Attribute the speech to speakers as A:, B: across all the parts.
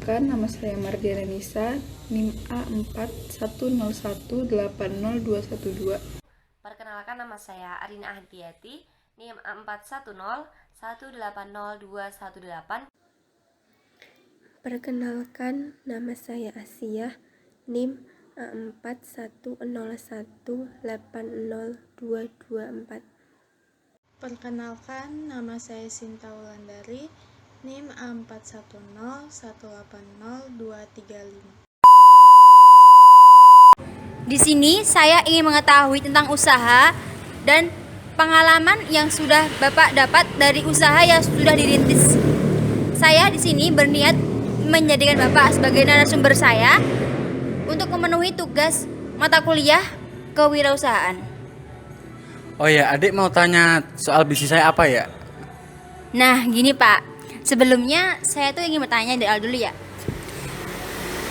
A: Perkenalkan, nama saya Mardiana Nisa, NIM A4101802112.
B: Perkenalkan, nama saya Arina Ahdiati, NIM A40180218.
C: Perkenalkan, nama saya Asia, NIM A4101802224.
D: Perkenalkan, nama saya Sinta Wulandari, NIM A41018023.
E: Di sini saya ingin mengetahui tentang usaha dan pengalaman yang sudah Bapak dapat dari usaha yang sudah dirintis. Saya di sini berniat menjadikan Bapak sebagai narasumber saya untuk memenuhi tugas mata kuliah kewirausahaan.
F: Oh ya, adik mau tanya soal bisnis saya apa ya?
E: Nah, gini Pak. Sebelumnya saya tuh ingin bertanya dari awal dulu ya.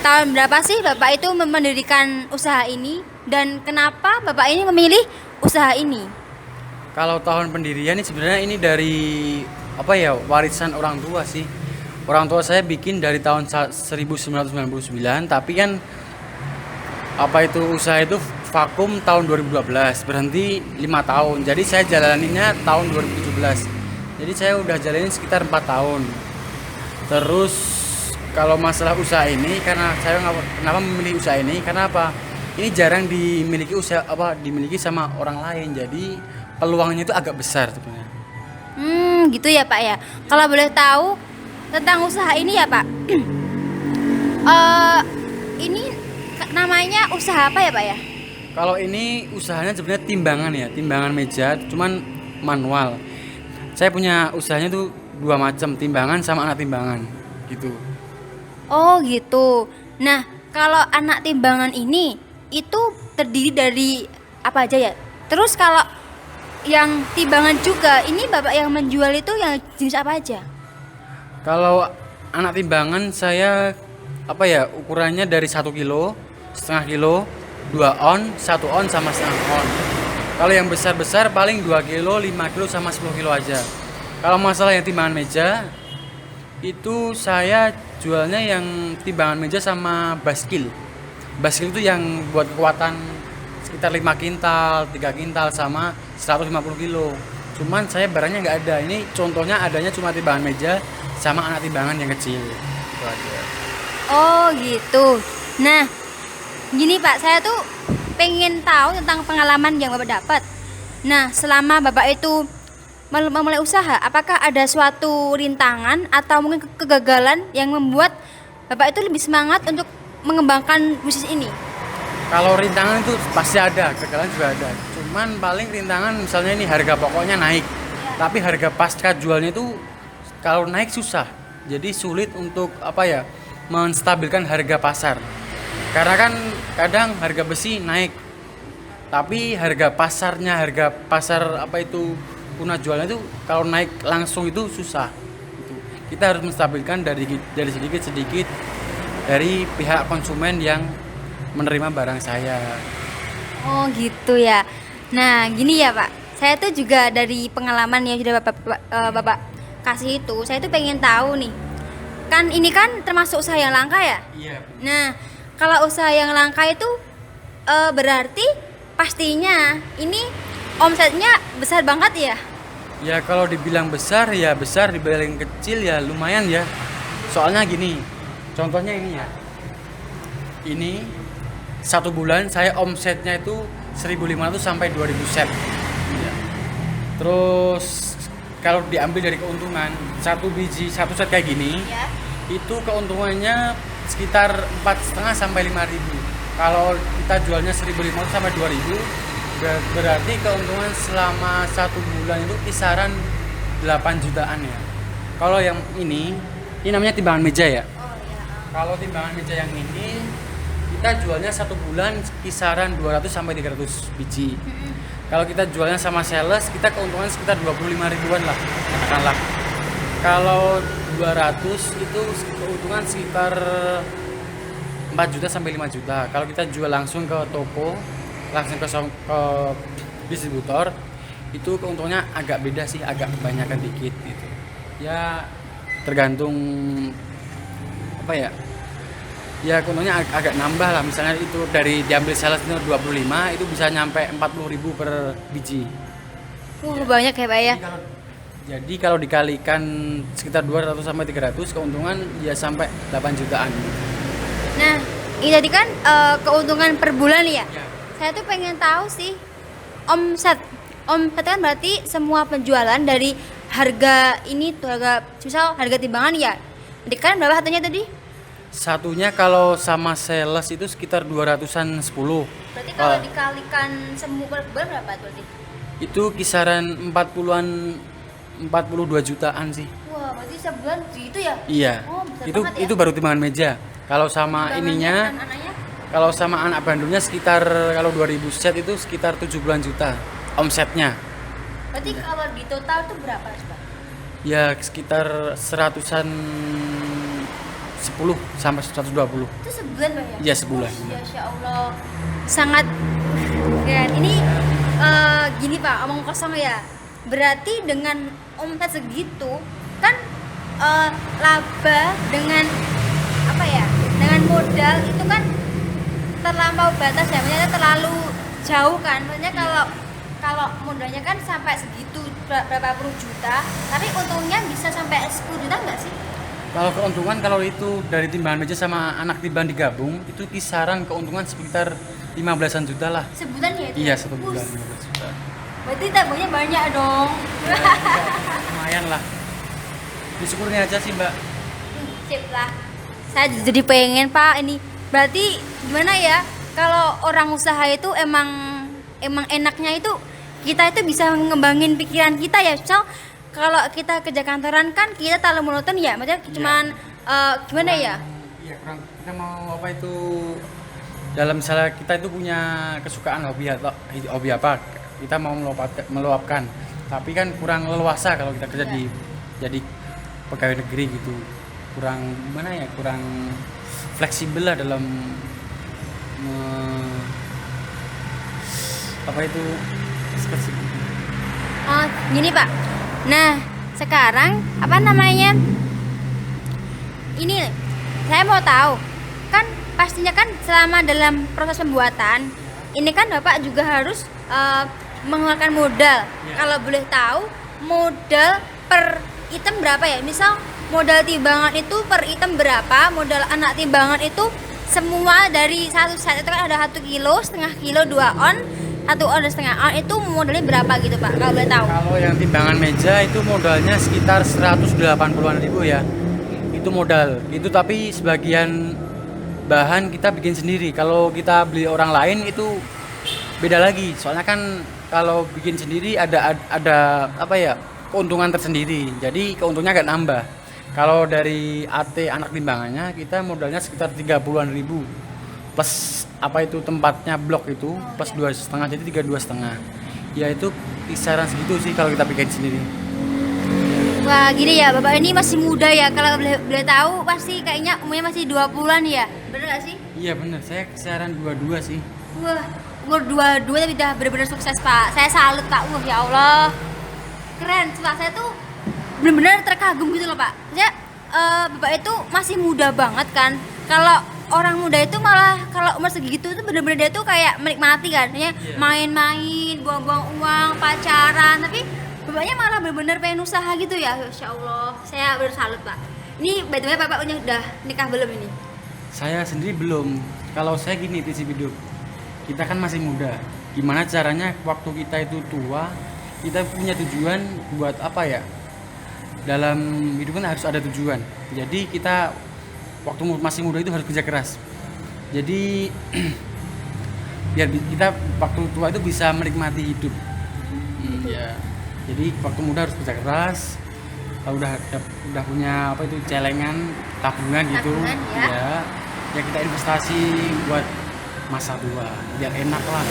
E: Tahun berapa sih Bapak itu mendirikan usaha ini dan kenapa Bapak ini memilih usaha ini?
F: Kalau tahun pendirian ini sebenarnya ini dari warisan orang tua sih. Orang tua saya bikin dari tahun 1999, tapi kan usaha itu vakum tahun 2012, berhenti 5 tahun. Jadi saya jalaninnya tahun 2017. Jadi saya udah jalanin sekitar 4 tahun. Terus kalau masalah usaha ini, karena saya kenapa memilih usaha ini? Karena apa? Ini jarang dimiliki sama orang lain. Jadi peluangnya itu agak besar sebenarnya.
E: Gitu ya Pak ya. Kalau boleh tahu tentang usaha ini ya Pak. Ini namanya usaha apa ya Pak ya?
F: Kalau ini usahanya sebenarnya timbangan meja, cuman manual. Saya punya usahanya tuh 2 macam, timbangan sama anak timbangan, gitu.
E: Oh gitu. Nah, kalau anak timbangan ini itu terdiri dari apa aja ya? Terus kalau yang timbangan juga, ini Bapak yang menjual itu yang jenis apa aja?
F: Kalau anak timbangan saya ukurannya dari 1 kilo, setengah kilo, 2 on, 1 on sama setengah on. Kalau yang besar-besar paling 2 kilo, 5 kilo sama 10 kilo aja. Kalau masalah yang timbangan meja, itu saya jualnya yang timbangan meja sama baskil. Baskil itu yang buat kekuatan sekitar 5 kintal, 3 kintal sama 150 kilo. Cuman saya barangnya nggak ada. Ini contohnya adanya cuma timbangan meja sama anak timbangan yang kecil. Itu aja.
E: Oh gitu. Nah, gini Pak, saya tuh pengen tahu tentang pengalaman yang Bapak dapat. Nah, selama Bapak itu memulai usaha, apakah ada suatu rintangan atau mungkin kegagalan yang membuat Bapak itu lebih semangat untuk mengembangkan bisnis ini?
F: Kalau rintangan itu pasti ada, kegagalan juga ada. Cuman paling rintangan misalnya ini harga pokoknya naik, tapi harga pasca jualnya itu kalau naik susah. Jadi sulit untuk menstabilkan harga pasar. Karena kan kadang harga besi naik, tapi harga pasar punah jualnya itu kalau naik langsung itu susah. Kita harus menstabilkan dari sedikit dari pihak konsumen yang menerima barang saya.
E: Oh gitu ya. Nah gini ya Pak, saya tuh juga dari pengalaman yang sudah Bapak kasih itu, saya tuh pengen tahu nih. Kan ini kan termasuk usaha yang langka ya?
F: Iya.
E: Nah kalau usaha yang langka itu berarti pastinya ini omsetnya besar banget ya?
F: Ya kalau dibilang besar ya besar, dibilang kecil ya lumayan ya. Soalnya gini, contohnya ini ya. Ini 1 bulan saya omsetnya itu 1.500 sampai 2.000 set. Ya. Terus kalau diambil dari keuntungan, satu set kayak gini, ya, itu keuntungannya sekitar 4,5 sampai 5.000. Kalau kita jualnya 1.500 sampai 2.000, berarti keuntungan selama 1 bulan itu kisaran 8 jutaan ya. Kalau yang ini namanya timbangan meja ya. Kalau timbangan meja yang ini kita jualnya 1 bulan kisaran 200 sampai 300 biji. Kalau kita jualnya sama sales, kita keuntungan sekitar 25 ribuan lah, katakanlah. Kalau 200 itu keuntungan sekitar 4 juta sampai 5 juta. Kalau kita jual langsung ke toko, langsung ke distributor, itu keuntungannya agak beda sih, agak kebanyakan dikit gitu. Ya tergantung Ya keuntungannya agak nambah lah, misalnya itu dari diambil sales itu 25 itu bisa nyampe 40.000 per biji.
E: Banyak ya Pak ya.
F: Jadi kalau dikalikan sekitar 200 sampai 300 keuntungan ya sampai 8 jutaan.
E: Nah, ini tadi kan keuntungan per bulan ya. Saya tuh pengen tahu sih omset. Omset kan berarti semua penjualan dari harga ini tuh harga, misal harga timbangan ya. Jadi kan berapa satunya tadi?
F: Satunya kalau sama sales itu sekitar 200-an 10.
E: Berarti kalau dikalikan semua per bulan berapa tuh berarti?
F: Itu kisaran 40-an 42 jutaan sih.
E: Wah, berarti sebulan gitu ya?
F: Iya.
E: Oh, besar
F: itu
E: banget ya?
F: itu baru timbangan meja. Kalau sama
E: Timbangannya
F: ininya,
E: dan anaknya?
F: kalau sama anak bandulnya sekitar kalau 2000 set itu sekitar 70-an juta omsetnya.
E: Berarti kalau di total tuh berapa coba?
F: Ya sekitar 100-an 10 sampai 120.
E: Itu sebulan Pak ya?
F: Iya, sebulan.
E: Masya Allah. Sangat keren. Ini gini Pak, omong kosong ya. Berarti dengan omset segitu kan laba dengan apa ya? Dengan modal itu kan terlampau batas ya, maksudnya terlalu jauh kan. Maksudnya kalau modalnya kan sampai segitu berapa puluh juta, tapi untungnya bisa sampai 10 juta enggak sih?
F: Kalau keuntungan kalau itu dari timbangan meja sama anak timbangan digabung itu kisaran keuntungan sekitar 15-an juta lah.
E: Sebulan ya itu?
F: Iya, satu bulan
E: Bus.
F: 15 juta.
E: Berarti tabungnya banyak dong.
F: Ya, lumayan lah. Disyukuri aja sih Mbak.
E: Sip lah. Saya jadi pengen Pak ini. Berarti gimana ya? Kalau orang usaha itu emang enaknya itu kita itu bisa ngembangin pikiran kita ya. Misal kalau kita kerja kantoran kan kita terlalu monoton ya. Maksudnya cuman gimana ya?
F: Iya, kurang kita mau apa itu dalam misalnya kita itu punya kesukaan hobi atau hobi apa kita mau meluapkan, tapi kan kurang leluasa kalau kita kerja di jadi pegawai negeri gitu, kurang gimana ya, kurang fleksibel lah dalam apa itu
E: Oh, gini Pak. Nah, sekarang apa namanya? Ini saya mau tahu. Kan pastinya kan selama dalam proses pembuatan ini kan Bapak juga harus mengeluarkan modal. Kalau boleh tahu, modal per item berapa ya? Misal modal timbangan itu per item berapa? Modal anak timbangan itu semua dari satu set itu kan ada 1 kilo, setengah kilo, 2 on, 1 on dan setengah on, itu modalnya berapa gitu Pak? Kalau boleh tahu.
F: Kalau yang timbangan meja itu modalnya sekitar 180-an ribu ya. Itu modal. Itu tapi sebagian bahan kita bikin sendiri. Kalau kita beli orang lain itu beda lagi. Soalnya kan kalau bikin sendiri ada apa ya? Keuntungan tersendiri. Jadi keuntungannya agak nambah. Kalau dari AT anak timbangannya kita modalnya sekitar 30-an ribu. Plus apa itu tempatnya blok itu plus 2,5 jadi 32,5. Ya itu kisaran segitu sih kalau kita bikin sendiri.
E: Wah gini ya Bapak ini masih muda ya. Kalau boleh tahu pasti kayaknya umurnya masih 20-an ya. Bener gak sih?
F: Iya bener, saya kisaran 22 sih.
E: Wah umur 22 tapi udah bener-bener sukses Pak. Saya salut Pak. Wah ya Allah. Keren. Pak saya tuh bener-bener terkagum gitu loh Pak. Maksudnya Bapak itu masih muda banget kan. Kalau orang muda itu malah kalau umur segitu tuh bener-bener dia tuh kayak menikmati kan. Maksudnya main-main, buang-buang uang, pacaran. Tapi Bapaknya malah bener-bener pengen usaha gitu ya. Masya Allah. Saya bener salut Pak. Ini by the way Bapak udah nikah belum ini?
F: Saya sendiri belum. Kalau saya gini prinsip hidup, kita kan masih muda. Gimana caranya waktu kita itu tua, kita punya tujuan buat apa ya? Dalam hidup kan harus ada tujuan. Jadi kita waktu masih muda itu harus kerja keras. Jadi biar kita waktu tua itu bisa menikmati hidup. Ya. Jadi waktu muda harus kerja keras. Kalau udah punya apa itu celengan, tabungan gitu, ya kita investasi buat masa tua, biar enak lah.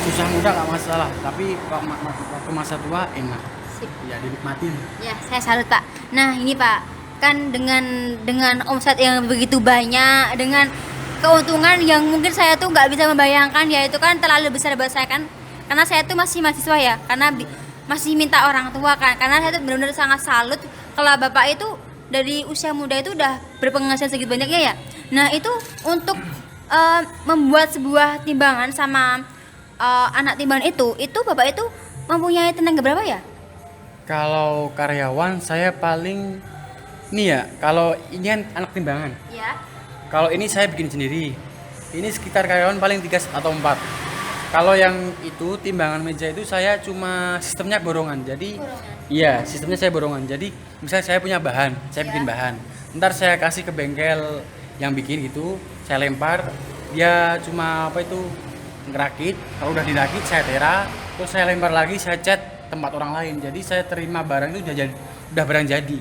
F: Susah muda nggak masalah, tapi waktu masa tua enak.
E: Sip.
F: Ya dinikmatin.
E: Ya, saya salut Pak. Nah, ini Pak, kan dengan omset yang begitu banyak, dengan keuntungan yang mungkin saya tuh nggak bisa membayangkan, ya itu kan terlalu besar buat saya kan. Karena saya tuh masih mahasiswa ya, karena masih minta orang tua kan. Karena saya tuh benar-benar sangat salut kalau Bapak itu dari usia muda itu udah berpenghasilan segitu banyaknya ya. Nah itu untuk membuat sebuah timbangan sama anak timbangan itu bapak itu mempunyai tenaga berapa ya?
F: Kalau karyawan saya paling nih ya, kalau ini kan anak timbangan.
E: Ya.
F: Kalau ini saya bikin sendiri. Ini sekitar karyawan paling 3 atau 4. Kalau yang itu timbangan meja itu saya cuma sistemnya borongan. Jadi iya, sistemnya saya borongan. Jadi misalnya saya punya bahan, saya bikin bahan. Ntar saya kasih ke bengkel yang bikin gitu, saya lempar, dia cuma apa itu ngerakit. Kalau udah dirakit saya tera, terus saya lempar lagi, saya cat tempat orang lain. Jadi saya terima barang itu udah barang jadi.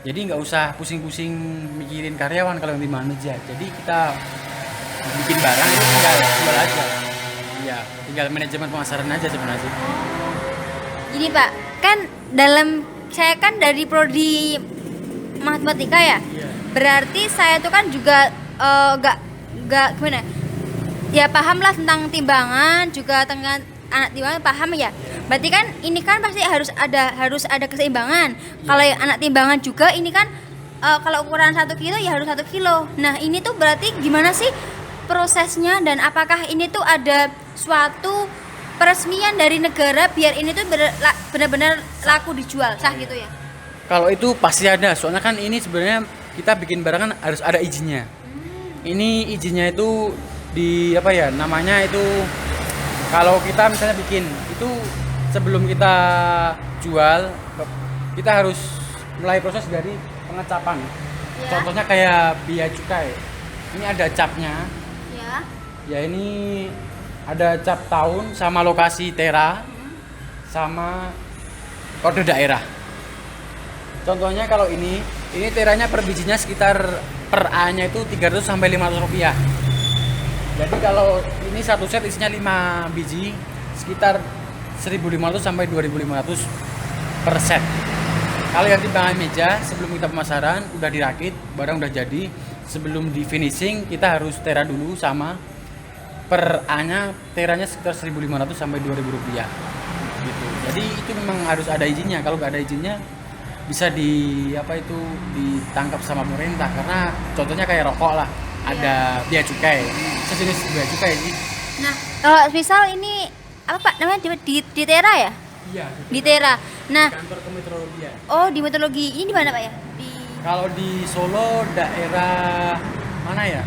F: Jadi nggak usah pusing-pusing mikirin karyawan kalau yang timbangan meja. Jadi kita bikin barang itu tinggal jual aja. Iya, tinggal manajemen pemasaran aja sebenarnya.
E: Gini Pak, kan saya kan dari prodi matematika ya. Berarti saya tuh kan juga nggak gimana? Ya paham lah tentang timbangan, juga tentang anak timbangan paham ya. Berarti kan ini kan pasti harus ada keseimbangan. Kalau yang anak timbangan juga ini kan kalau ukuran 1 kilo ya harus 1 kilo. Nah ini tuh berarti gimana sih prosesnya, dan apakah ini tuh ada suatu peresmian dari negara biar ini tuh benar-benar laku dijual, sah gitu ya?
F: Kalau itu pasti ada, soalnya kan ini sebenarnya kita bikin barang kan harus ada izinnya. Ini izinnya itu di apa ya namanya itu, kalau kita misalnya bikin itu sebelum kita jual kita harus mulai proses dari pengecapan. Contohnya kayak bea cukai, ini ada capnya ya, ini ada cap tahun sama lokasi tera sama kode daerah. Contohnya kalau ini teranya per bijinya sekitar per A-nya itu 300 sampai 500 rupiah. Jadi kalau ini satu set isinya 5 biji sekitar 1.500 sampai 2.500 per set. Kalau yang timbangan meja sebelum kita pemasaran udah dirakit, barang udah jadi, sebelum di finishing kita harus tera dulu sama per A-nya teranya sekitar 1.500 sampai 2.000 rupiah gitu. Jadi itu memang harus ada izinnya. Kalau nggak ada izinnya bisa ditangkap sama pemerintah, karena contohnya kayak rokok lah, ada bea cukai, sejenis bea cukai sih. Nah
E: kalau misal ini apa Pak namanya di tera ya?
F: Iya,
E: di tera. Nah
F: kantor kemeteorologi ya.
E: Oh di meteorologi ini di mana Pak ya?
F: Kalau di Solo daerah mana ya?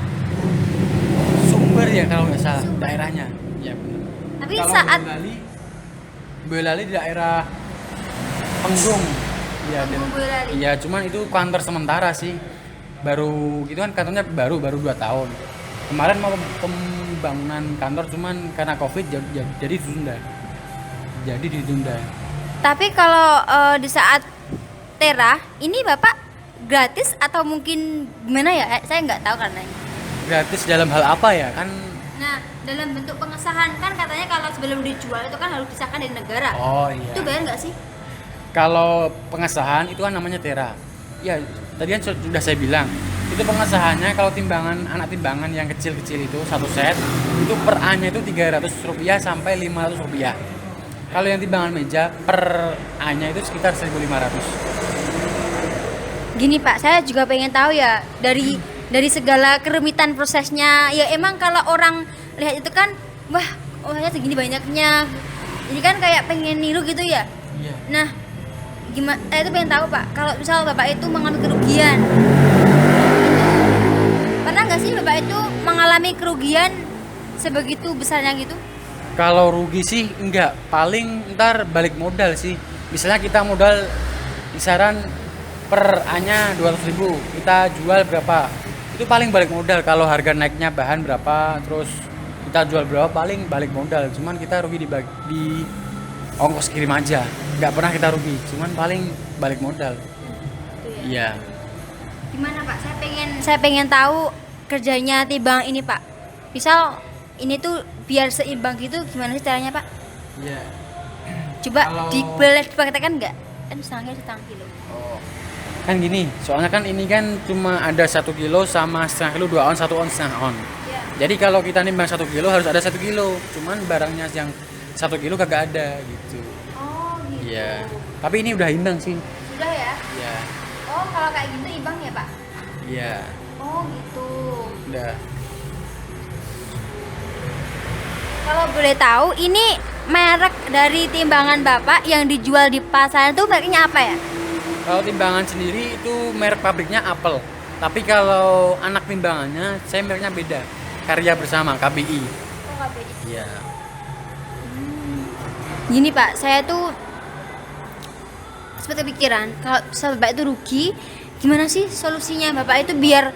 F: Sumber ya kalau nggak salah daerahnya. Ya benar.
E: Tapi
F: kalau
E: saat
F: Boyolali di daerah Penggung. Iya, iya, cuman itu kantor sementara sih. Baru gitu kan, kantornya baru 2 tahun. Kemarin mau pembangunan kantor, cuman karena Covid jadi ditunda.
E: Tapi kalau di saat tera ini Bapak gratis atau mungkin gimana ya? Saya nggak tahu karena ini.
F: Gratis dalam hal apa ya kan?
E: Nah, dalam bentuk pengesahan kan katanya kalau sebelum dijual itu kan harus disahkan dari negara.
F: Oh iya.
E: Itu bayar nggak sih?
F: Kalau pengesahan itu kan namanya tera. Ya, tadi kan sudah saya bilang. Itu pengesahannya kalau anak timbangan yang kecil-kecil itu satu set, itu per A-nya itu 300 rupiah sampai 500 rupiah. Kalau yang timbangan meja per A-nya itu sekitar 1.500.
E: Gini Pak, saya juga pengen tahu ya dari segala kerumitan prosesnya. Ya emang kalau orang lihat itu kan, wah, orangnya segini banyaknya. Ini kan kayak pengen niru gitu ya.
F: Iya.
E: Nah, gimana? Saya itu pengen tahu Pak, kalau misal Bapak itu mengalami kerugian, pernah nggak sih Bapak itu mengalami kerugian sebegitu besarnya gitu?
F: Kalau rugi sih enggak, paling ntar balik modal sih. Misalnya kita modal kisaran per A-nya 200.000, kita jual berapa? Itu paling balik modal. Kalau harga naiknya bahan berapa, terus kita jual berapa, paling balik modal. Cuman kita rugi di ongkos kirim aja, nggak pernah kita rugi, cuman paling balik modal. Iya.
E: Gimana Pak? Saya pengen tahu kerjanya timbang ini Pak. Misal ini tuh biar seimbang gitu, gimana sih caranya Pak?
F: Iya.
E: Coba boleh dipraktekkan nggak? Kan setengah kilo.
F: Oh. Kan gini, soalnya kan ini kan cuma ada 1 kilo sama setengah kilo, 2 on, 1 on, setengah on.
E: Iya.
F: Jadi kalau kita nimbang 1 kilo harus ada 1 kilo, cuman barangnya yang 1 kilo kagak ada gitu.
E: Oh gitu.
F: Iya. Tapi ini udah imbang sih.
E: Sudah ya?
F: Iya.
E: Oh kalau kayak gitu imbang ya Pak?
F: Iya.
E: Oh gitu.
F: Udah.
E: Kalau boleh tahu, ini merek dari timbangan Bapak yang dijual di pasaran itu mereknya apa ya?
F: Kalau timbangan sendiri itu merek pabriknya Apple. Tapi kalau anak timbangannya saya mereknya beda. Karya Bersama KBI.
E: Oh, KBI.
F: Iya.
E: Gini Pak, saya tuh seperti pikiran kalau Bapak itu rugi, gimana sih solusinya Bapak itu biar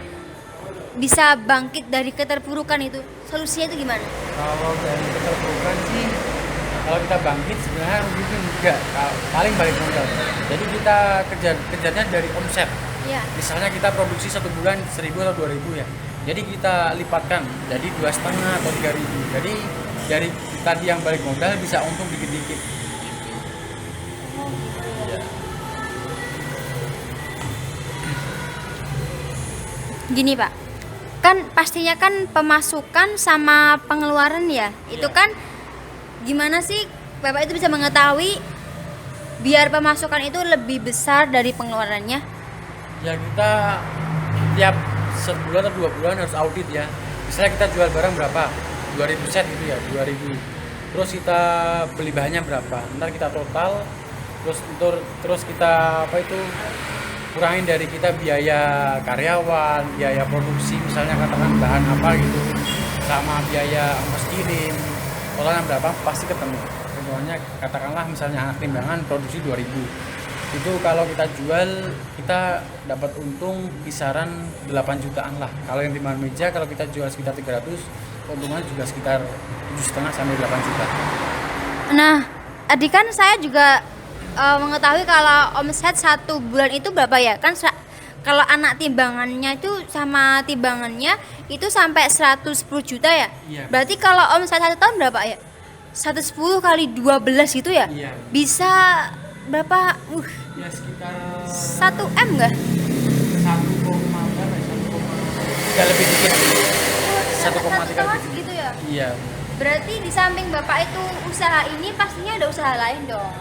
E: bisa bangkit dari keterpurukan itu? Solusinya itu gimana?
F: Kalau dari keterpurukan sih, kalau kita bangkit sebenarnya rugi itu enggak, paling balik modal. Jadi kita kejarnya dari omset.
E: Iya.
F: Misalnya kita produksi 1 bulan 1.000 atau 2.000 ya. Jadi kita lipatkan jadi 2,5 atau 3.000. Jadi dari tadi yang balik modal bisa untung dikit-dikit. Iya.
E: Gini Pak, kan pastinya kan pemasukan sama pengeluaran ya. Itu kan gimana sih Bapak itu bisa mengetahui biar pemasukan itu lebih besar dari pengeluarannya?
F: Ya kita tiap sebulan atau 2 bulan harus audit ya. Misalnya kita jual barang berapa? 2.000 set gitu ya, 2.000. Terus kita beli bahannya berapa? Ntar kita total, terus kita kurangin dari kita biaya karyawan, biaya produksi, misalnya katakan bahan apa gitu, sama biaya ongkos kirim, totalnya berapa pasti ketemu. Contohnya katakanlah misalnya anak timbangan produksi 2.000. Itu kalau kita jual kita dapat untung kisaran 8 jutaan lah. Kalau yang timbangan meja kalau kita jual sekitar 300, untungnya juga sekitar 7,5 sampai 8 juta.
E: Nah, tadi kan saya juga mengetahui kalau omset 1 bulan itu berapa ya? Kan kalau anak timbangannya itu sama timbangannya itu sampai 110 juta ya?
F: Iya.
E: Berarti kalau omset 1 tahun berapa ya? 110 kali 12 gitu ya?
F: Iya.
E: Bisa berapa?
F: Ya sekitar
E: 1 M enggak?
F: 1,3 lebih dikit. 1,3 lebih
E: gitu ya?
F: Iya.
E: Berarti di samping Bapak itu usaha ini pastinya ada usaha lain dong.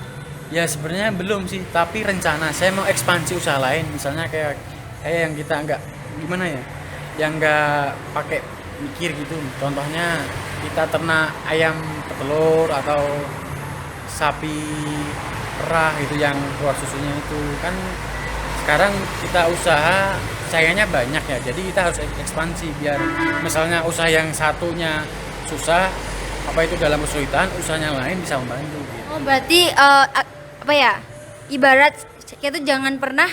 F: Ya sebenarnya belum sih, tapi rencana saya mau ekspansi usaha lain, misalnya kayak yang kita nggak gimana ya, yang nggak pakai mikir gitu. Contohnya kita ternak ayam petelur atau sapi perah gitu yang keluar susunya itu kan. Sekarang kita usaha sayangnya banyak ya, jadi kita harus ekspansi biar misalnya usaha yang satunya susah dalam kesulitan, usahanya lain bisa membantu gitu.
E: Oh berarti ibarat kita tuh jangan pernah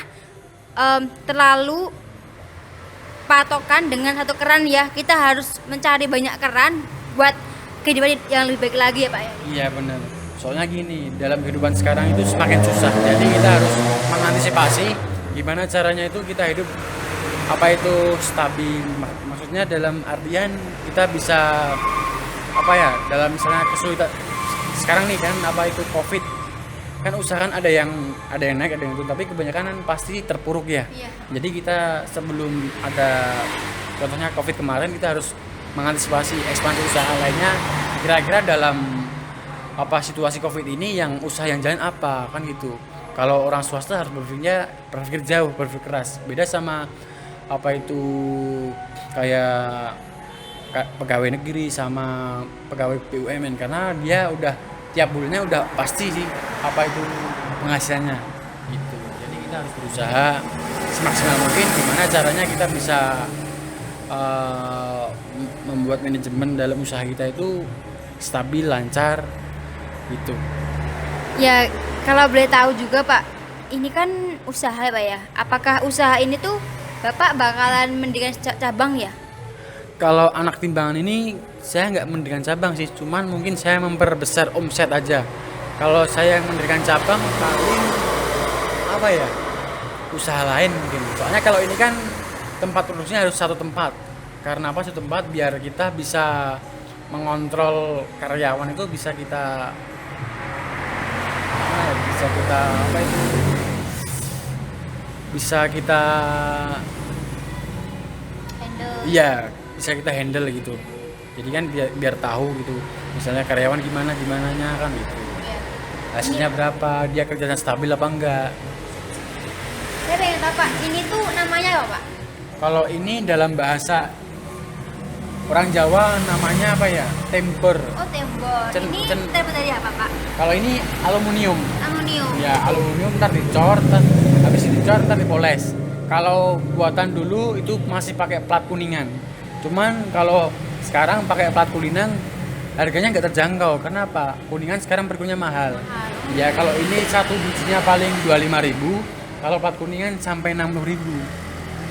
E: terlalu patokan dengan satu keran ya, kita harus mencari banyak keran buat kehidupan yang lebih baik lagi ya Pak ya.
F: Iya benar, soalnya gini, dalam kehidupan sekarang itu semakin susah, jadi kita harus mengantisipasi gimana caranya itu kita hidup stabil, maksudnya dalam artian kita bisa dalam misalnya kesulitan sekarang nih kan COVID kan, usaha kan ada yang naik ada yang turun, tapi kebanyakan kan pasti terpuruk ya.
E: Iya.
F: Jadi kita sebelum ada contohnya COVID kemarin kita harus mengantisipasi ekspansi usaha lainnya, kira-kira dalam situasi COVID ini yang usaha yang jalan apa kan gitu. Kalau orang swasta harus berpikir jauh, berpikir keras, beda sama kayak pegawai negeri sama pegawai BUMN, karena dia udah tiap bulannya udah pasti sih penghasilannya gitu. Jadi kita harus berusaha semaksimal mungkin gimana caranya kita bisa membuat manajemen dalam usaha kita itu stabil, lancar gitu.
E: Ya kalau boleh tahu juga Pak, ini kan usaha ya Pak ya, apakah usaha ini tuh Bapak bakalan mendirikan cabang ya?
F: Kalau anak timbangan ini saya nggak mendirikan cabang sih, cuman mungkin saya memperbesar omset aja. Kalau saya mendirikan cabang paling usaha lain mungkin. Soalnya kalau ini kan tempat produksinya harus satu tempat. Karena satu tempat biar kita bisa mengontrol karyawan itu bisa kita bisa kita handle gitu. Jadi kan biar tahu gitu, misalnya karyawan gimananya kan gitu, hasilnya berapa, dia kerjanya stabil apa enggak.
E: Saya pengen tahu Pak, ini tuh namanya apa Pak?
F: Kalau ini dalam bahasa orang Jawa namanya apa ya? Temper.
E: Oh, tembok. Ini
F: Cen-
E: terbuat dari apa, Pak?
F: Kalau ini aluminium.
E: Aluminium.
F: Ya, aluminium ntar dicor, habis dicor ntar dipoles. Kalau buatan dulu itu masih pakai plat kuningan. Cuman kalau sekarang pakai plat kuningan harganya nggak terjangkau. Kenapa? Kuningan sekarang perkunya mahal. Ya, kalau ini satu bijinya paling 25.000, kalau plat kuningan sampai 60.000.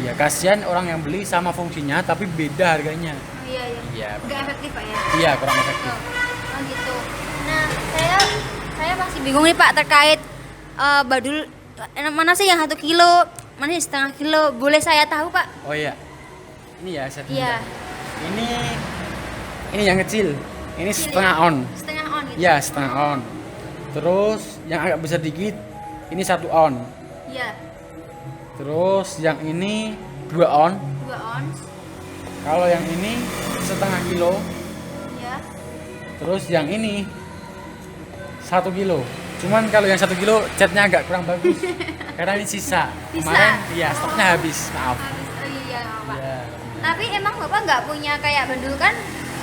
F: Ya, kasihan orang yang beli sama fungsinya tapi beda harganya.
E: Oh, iya.
F: Iya.
E: Nggak efektif, Pak ya?
F: Iya, kurang efektif.
E: Oh gitu. Nah, saya masih bingung nih Pak terkait badul mana sih yang 1 kilo, mana yang setengah kilo. Boleh saya tahu Pak?
F: Oh iya. Ini ya setnya.
E: Iya.
F: Ini yang kecil. Ini setengah on.
E: Setengah on gitu.
F: Ya, setengah on. Terus yang agak besar dikit ini 1 on.
E: Iya.
F: Terus yang ini 2 on.
E: 2 ons.
F: Kalau yang ini setengah kilo.
E: Iya.
F: Terus yang ini 1 kilo. Cuman kalau yang 1 kilo catnya agak kurang bagus. Karena ini sisa. Kemarin ya stoknya habis. Maaf.
E: Habis. Oh iya, Pak.
F: Ya.
E: Tapi emang Bapak nggak punya kayak bandul kan?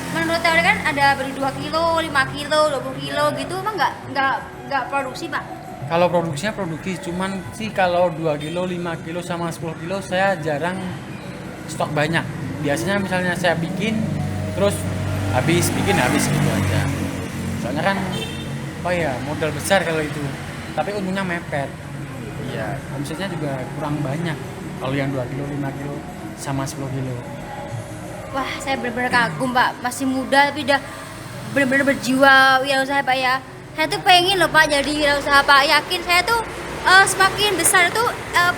E: Menurut teori kan ada bandul 2 kilo, 5 kilo, 20 kilo gitu, emang nggak produksi Pak?
F: Kalau produksinya produktif, cuman sih kalau 2 kilo, 5 kilo sama 10 kilo saya jarang stok banyak. Biasanya misalnya saya bikin terus habis gitu aja. Soalnya kan oh ya modal besar kalau itu. Tapi untungnya mepet. Iya, omsetnya juga kurang banyak. Kalau yang 2 kilo, 5 kilo sama 10 kilo.
E: Wah, saya benar-benar kagum Pak, masih muda tapi udah benar-benar berjiwa wirausaha Pak ya. Saya tuh pengen loh Pak jadi wirausaha Pak. Yakin saya tuh semakin besar tuh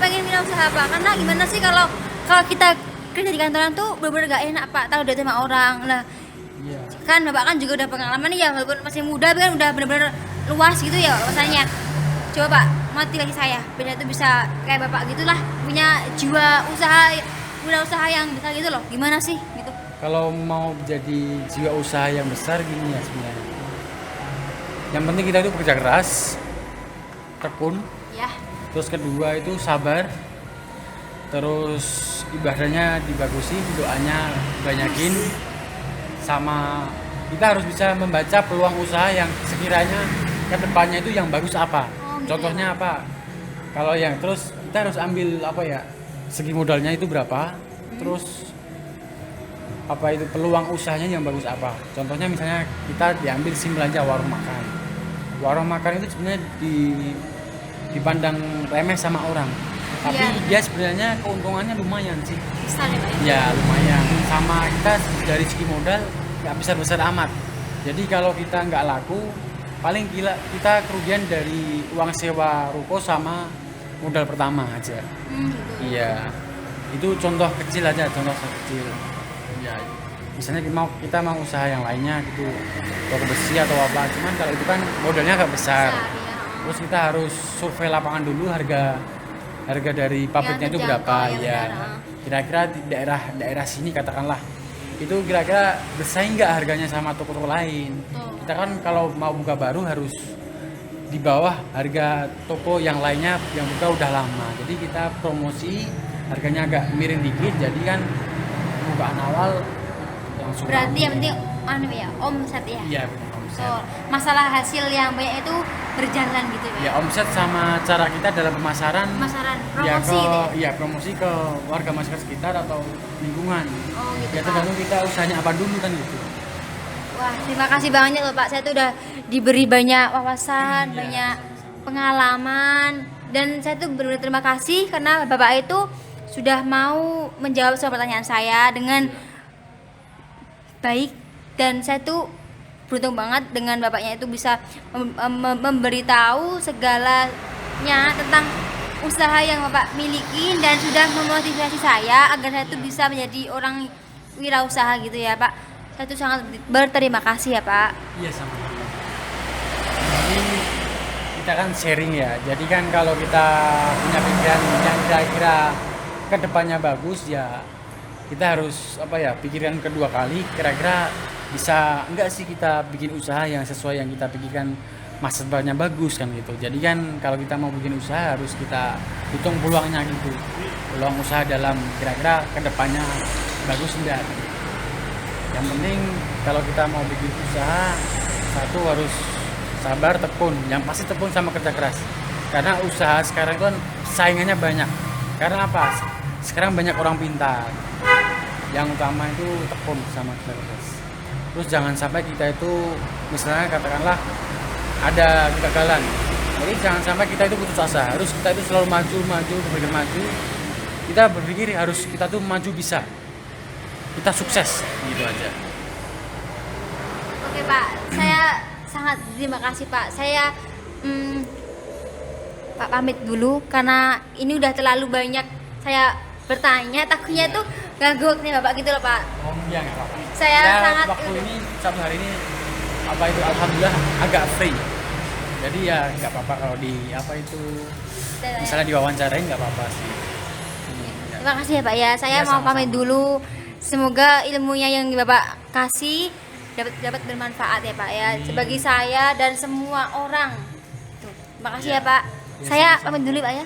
E: pengen wirausaha Pak. Karena gimana sih kalau kita kerja di kantoran tuh benar-benar gak enak Pak, tahu udah sama orang. Nah,
F: Iya.
E: kan Bapak kan juga udah pengalaman nih ya, walaupun masih muda tapi kan udah benar-benar luas gitu ya wawasannya. Coba Pak, motivasi saya biar itu bisa kayak Bapak gitulah, punya jiwa usaha wirausaha yang besar gitu loh. Gimana sih gitu?
F: Kalau mau jadi jiwa usaha yang besar gini ya sebenarnya. Yang penting kita itu bekerja keras, tekun.
E: Ya.
F: Terus kedua itu sabar. Terus ibadahnya dibagusin, doanya banyakin. Sama kita harus bisa membaca peluang usaha yang sekiranya ke depannya itu yang bagus apa.
E: Oh, gitu.
F: Contohnya apa? Kalau yang terus kita harus ambil apa ya? Segi modalnya itu berapa? Terus apa itu peluang usahanya yang bagus apa? Contohnya misalnya kita diambil sim belanja warung makan. Warung makan itu sebenarnya dipandang remeh sama orang. Tapi
E: Iya.
F: dia sebenarnya keuntungannya lumayan sih.
E: Besar ya Pak ya?
F: Ya lumayan. Sama kita dari segi modal nggak besar-besar amat. Jadi kalau kita nggak laku, paling gila kita kerugian dari uang sewa ruko sama modal pertama aja.
E: Gitu.
F: Iya, itu contoh kecil aja, contoh kecil. Ya, misalnya kita mau usaha yang lainnya gitu, toko besi atau apa. Cuman kalau itu kan modalnya agak besar.
E: Ya.
F: Terus kita harus survei lapangan dulu harga dari pabriknya itu
E: terjangkau,
F: berapa
E: ya
F: ya.
E: benar.
F: Kira-kira di daerah sini katakanlah itu kira-kira bersaing nggak harganya sama toko-toko lain.
E: Betul.
F: Kita kan kalau mau buka baru harus di bawah harga toko yang lainnya yang buka udah lama. Jadi kita promosi harganya agak miring dikit. Jadi kan pembukaan awal langsung.
E: Berarti yang penting ya omset ya.
F: Iya benar, omset.
E: So, masalah hasil yang banyak itu berjalan gitu ya.
F: Ya omset sama cara kita dalam pemasaran.
E: Pemasaran,
F: Ya
E: promosi
F: ke
E: gitu ya?
F: ya promosi ke warga masyarakat sekitar atau lingkungan.
E: Oh gitu
F: Ya
E: Pak.
F: tergantung kita usahanya apa dulu kan gitu.
E: Wah, terima kasih banyak loh Pak. Saya tuh udah diberi banyak wawasan,
F: Iya.
E: banyak pengalaman, dan saya tuh benar-benar terima kasih karena Bapak itu sudah mau menjawab semua pertanyaan saya dengan baik, dan saya tuh beruntung banget dengan Bapaknya itu bisa memberitahu segalanya tentang usaha yang Bapak miliki dan sudah memotivasi saya agar saya tuh bisa menjadi orang wirausaha gitu ya Pak. Saya tuh sangat berterima kasih ya Pak.
F: Iya sama-sama. Jadi kita kan sharing ya. Jadi kan kalau kita punya pikiran yang kira-kira kedepannya bagus ya kita harus pikirkan kedua kali kira-kira bisa enggak sih kita bikin usaha yang sesuai yang kita pikirkan masa depannya bagus kan gitu. Jadi kan kalau kita mau bikin usaha harus kita hitung peluangnya gitu, peluang usaha dalam kira-kira kedepannya bagus enggak. Yang penting kalau kita mau bikin usaha, satu harus sabar, tekun, yang pasti tekun sama kerja keras. Karena usaha sekarang kan saingannya banyak. Karena apa? Sekarang banyak orang pintar. Yang utama itu tekun sama kerja keras. Terus jangan sampai kita itu misalnya katakanlah ada kegagalan, jadi jangan sampai kita itu putus asa. Harus kita itu selalu berpikir maju. Kita berpikir harus kita tuh maju bisa, kita sukses gitu aja.
E: Oke Pak, saya sangat terima kasih Pak. Saya Pak pamit dulu karena ini udah terlalu banyak saya bertanya, takutnya tuh ganggu waktunya Bapak gitu loh Pak.
F: Oh iya nggak apa-apa.
E: Saya
F: Ya,
E: sangat
F: waktu ini satu hari ini apa itu alhamdulillah agak free. Jadi ya nggak apa-apa kalau di apa itu misalnya diwawancarain nggak apa-apa sih.
E: Terima kasih ya Pak ya. Saya
F: Ya,
E: mau
F: sama-sama.
E: pamit dulu. Semoga ilmunya yang Bapak kasih dapat bermanfaat ya Pak ya. Bagi saya dan semua orang. Tuh, terima kasih ya Pak.
F: Ya,
E: Saya
F: sama-sama.
E: pamit dulu Pak ya.